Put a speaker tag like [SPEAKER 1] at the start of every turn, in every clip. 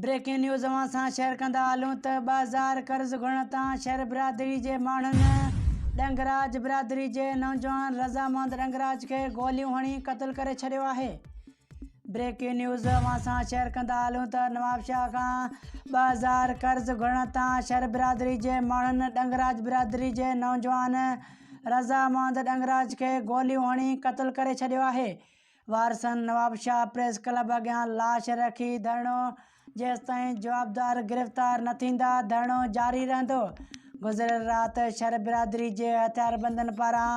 [SPEAKER 1] Breaking news सां share कंदा हलूं त 2000 कर्ज़ घुरण तां शहर बिरादरी जे माण्हुनि डंगराज बिरादरी जे नौजवान रज़ामंद डंगराज खे गोलियूं हणी क़त्ल करे छॾियो आहे। ब्रेकिंग न्यूज़ सां शेयर कंदा हलूं त नवाबशाह खां 2000 कर्ज़ घुरण तां शहर बिरादरी जे माण्हुनि डंगराज बिरादरी जे नौजवान रज़ामंद डंगराज खे गोलियूं हणी क़त्ल करे छॾियो आहे। वारसनि नवाबशाह प्रेस क्लब अॻियां लाश रखी धरणो जेसिताईं जवाबदार गिरफ़्तार न थींदा धरणो जारी रहंदो। गुज़िरियल राति शहर बिरादरी जे हथियारबंदनि पारां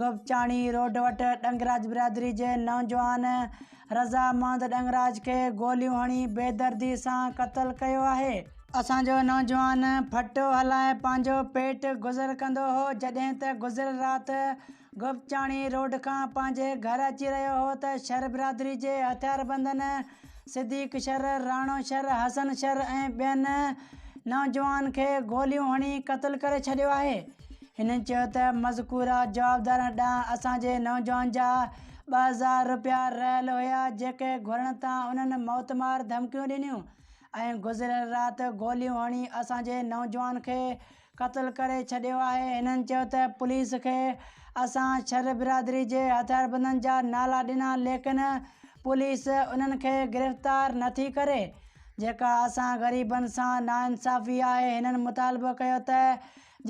[SPEAKER 1] गोपचाणी रोड वटि डंगराज बिरादरी जे नौजवान रज़ामंद डंगराज खे गोलियूं हणी बेदर्दी सां क़त्ल कयो आहे। असांजो नौजवान फटो हलाए पंहिंजो पेट गुज़र कंदो हो जॾहिं त गुज़िरियल राति गोपचाणी रोड खां पंहिंजे घर अची रहियो हो त शहर बिरादरी जे हथियारबंदनि सिद्दीक़ शर, राणो शर, हसन शर ऐं ॿियनि नौजवान खे गोलियूं हणी क़त्ल करे छॾियो आहे। हिननि चयो त मज़कूरा जवाबदारनि ॾांहुं असांजे नौजवान जा 2000 रुपया रहियल हुया जेके घुरण तां उन्हनि मौतमार धमकियूं ॾिनियूं ऐं गुज़िरियल राति गोलियूं हणी असांजे नौजवान खे क़त्ल करे छॾियो आहे। हिननि चयो त पुलिस खे असां शहर बिरादरी जे हथियारबंदनि जा नाला ॾिना लेकिन पुलिस उन्हनि खे गिरफ़्तार नथी करे जेका असां ग़रीबनि सां नाइंसाफ़ी आहे। हिननि मुतालबो कयो त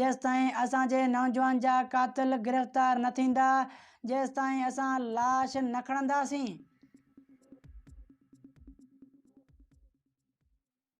[SPEAKER 1] जेसिताईं असांजे नौजवान जा क़ातिल गिरफ़्तार न थींदा जेसिताईं असां लाश न खणंदासीं।